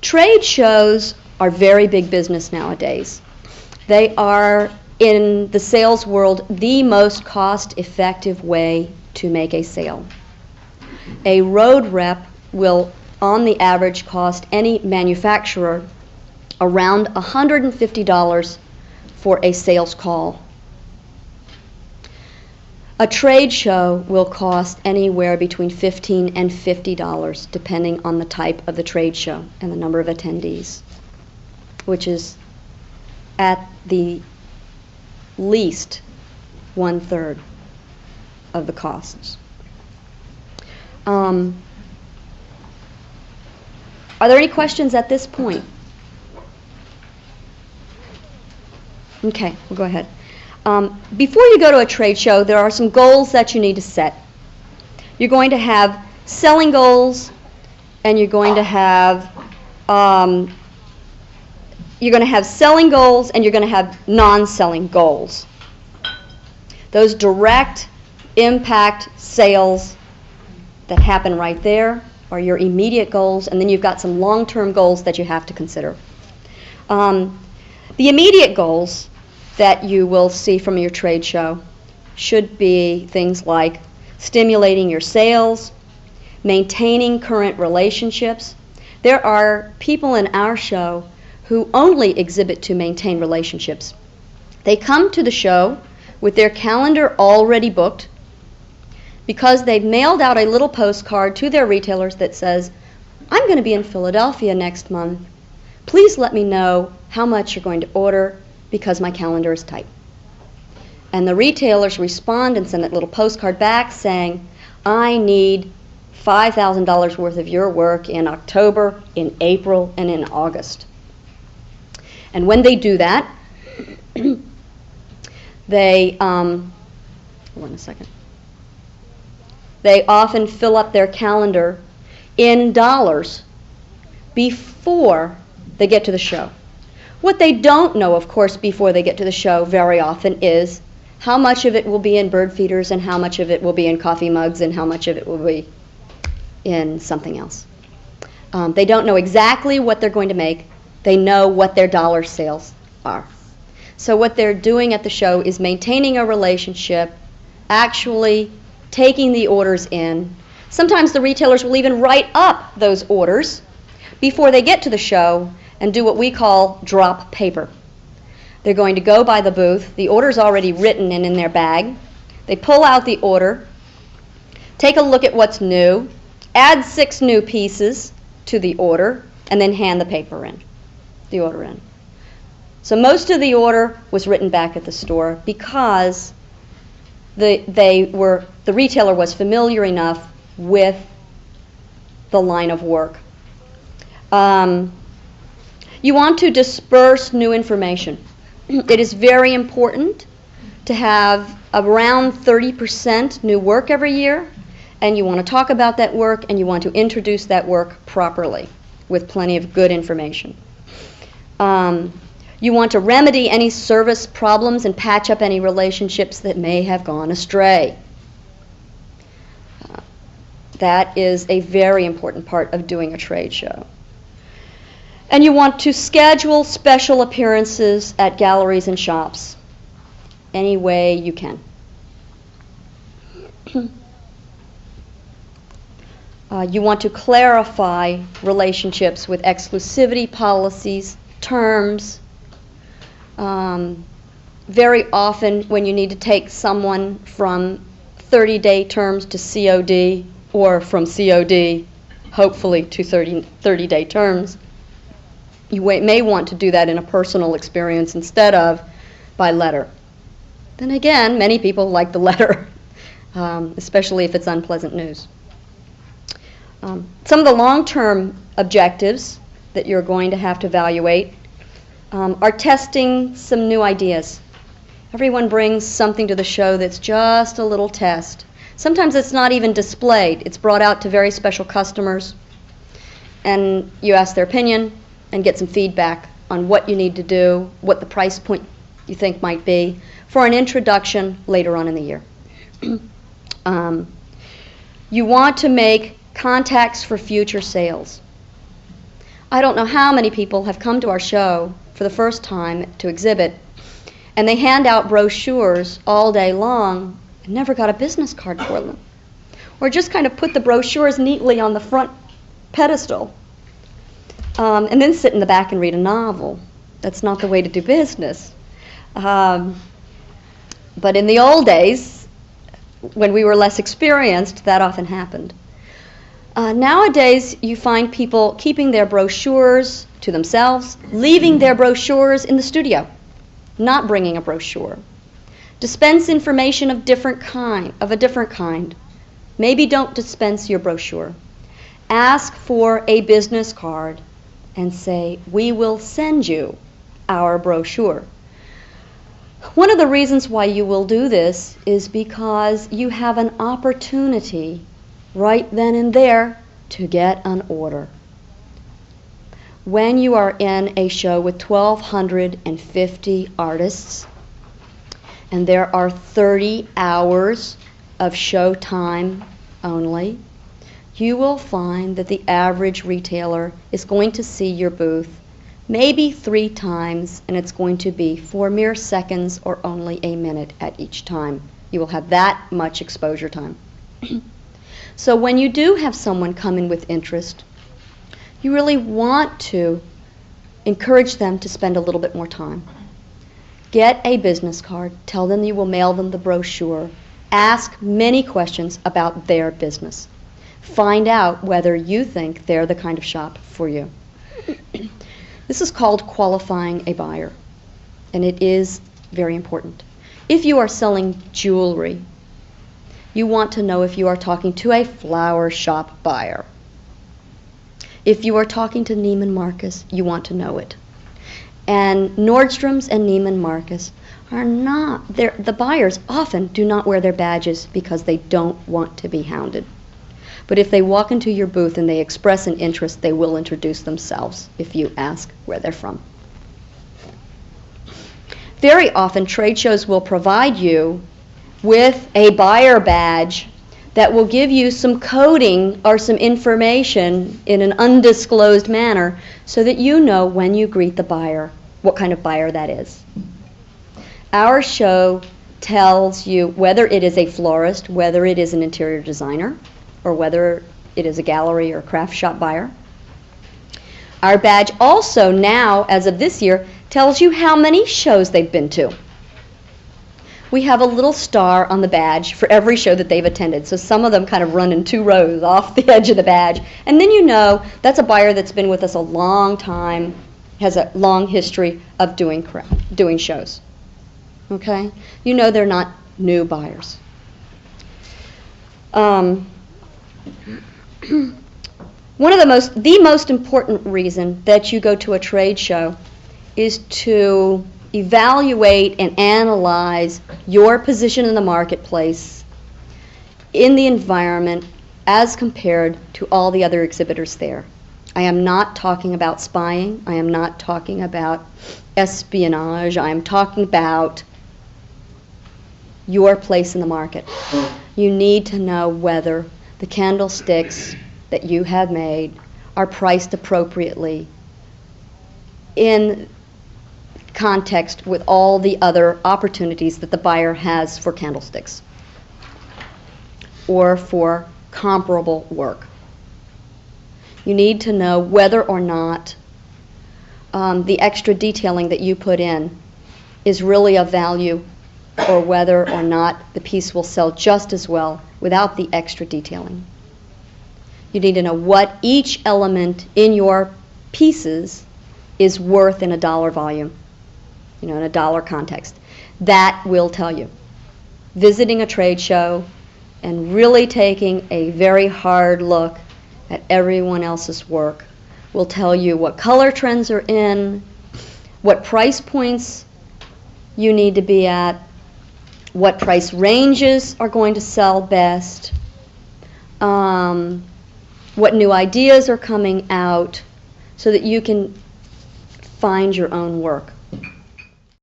Trade shows are very big business nowadays. They are, in the sales world, the most cost-effective way to make a sale. A road rep will, on the average, cost any manufacturer around $150 for a sales call. A trade show will cost anywhere between $15 and $50, depending on the type of the trade show and the number of attendees, which is at the least 1/3 of the costs. Are there any questions at this point? Okay, we'll go ahead. Before you go to a trade show, there are some goals that you need to set. You're going to have selling goals, and you're going to have selling goals, and you're going to have non-selling goals. Those direct impact sales that happen right there are your immediate goals, and then you've got some long-term goals that you have to consider. The immediate goals that you will see from your trade show should be things like stimulating your sales, maintaining current relationships. There are people in our show who only exhibit to maintain relationships. They come to the show with their calendar already booked because they've mailed out a little postcard to their retailers that says, "I'm going to be in Philadelphia next month. Please let me know how much you're going to order because my calendar is tight." And the retailers respond and send that little postcard back saying, "I need $5,000 worth of your work in October, in April, and in August." And when they do that, they, hold on a second. They often fill up their calendar in dollars before they get to the show. What they don't know, of course, before they get to the show very often is how much of it will be in bird feeders and how much of it will be in coffee mugs and how much of it will be in something else. They don't know exactly what they're going to make. They know what their dollar sales are. So what they're doing at the show is maintaining a relationship, actually taking the orders in. Sometimes the retailers will even write up those orders before they get to the show and do what we call drop paper. They're going to go by the booth. The order's already written and in their bag. They pull out the order, take a look at what's new, add 6 new pieces to the order, and then hand the order in. So most of the order was written back at the store because the retailer was familiar enough with the line of work. You want to disperse new information. It is very important to have around 30% new work every year, and you want to talk about that work and you want to introduce that work properly with plenty of good information. You want to remedy any service problems and patch up any relationships that may have gone astray. That is a very important part of doing a trade show. And you want to schedule special appearances at galleries and shops any way you can. You want to clarify relationships with exclusivity policies, terms. Very often when you need to take someone from 30-day terms to COD, or from COD, hopefully, to 30-day terms, you may want to do that in a personal experience instead of by letter. Then again, many people like the letter, especially if it's unpleasant news. Some of the long-term objectives that you're going to have to evaluate are testing some new ideas. Everyone brings something to the show that's just a little test. Sometimes it's not even displayed. It's brought out to very special customers, and you ask their opinion and get some feedback on what you need to do, what the price point you think might be for an introduction later on in the year. You want to make contacts for future sales. I don't know how many people have come to our show for the first time to exhibit, and they hand out brochures all day long and never got a business card for them. Or just kind of put the brochures neatly on the front pedestal and then sit in the back and read a novel. That's not the way to do business. But in the old days, when we were less experienced, that often happened. Nowadays, you find people keeping their brochures to themselves, leaving their brochures in the studio, not bringing a brochure. Dispense information of a different kind. Maybe don't dispense your brochure. Ask for a business card and say, we will send you our brochure. One of the reasons why you will do this is because you have an opportunity right then and there to get an order. When you are in a show with 1,250 artists and there are 30 hours of show time only, you will find that the average retailer is going to see your booth maybe 3 times, and it's going to be for mere seconds or only a minute at each time. You will have that much exposure time. So when you do have someone come in with interest, you really want to encourage them to spend a little bit more time. Get a business card, tell them you will mail them the brochure, ask many questions about their business. Find out whether you think they're the kind of shop for you. This is called qualifying a buyer, and it is very important. If you are selling jewelry, you want to know if you are talking to a flower shop buyer. If you are talking to Neiman Marcus, you want to know it. And Nordstrom's and Neiman Marcus are not, the buyers often do not wear their badges because they don't want to be hounded. But if they walk into your booth and they express an interest, they will introduce themselves if you ask where they're from. Very often, trade shows will provide you with a buyer badge that will give you some coding or some information in an undisclosed manner so that you know when you greet the buyer what kind of buyer that is. Our show tells you whether it is a florist, whether it is an interior designer, or whether it is a gallery or craft shop buyer. Our badge also now, as of this year, tells you how many shows they've been to. We have a little star on the badge for every show that they've attended. So some of them kind of run in 2 rows off the edge of the badge. And then you know that's a buyer that's been with us a long time, has a long history of doing shows. Okay? You know they're not new buyers. One of the most important reason that you go to a trade show is to evaluate and analyze your position in the marketplace, in the environment, as compared to all the other exhibitors there. I am not talking about spying. I am not talking about espionage. I am talking about your place in the market. You need to know whether the candlesticks that you have made are priced appropriately in context with all the other opportunities that the buyer has for candlesticks or for comparable work. You need to know whether or not the extra detailing that you put in is really of value, or whether or not the piece will sell just as well without the extra detailing. You need to know what each element in your pieces is worth in a dollar volume, in a dollar context. That will tell you. Visiting a trade show and really taking a very hard look at everyone else's work will tell you what color trends are in, what price points you need to be at, what price ranges are going to sell best, what new ideas are coming out, so that you can find your own work.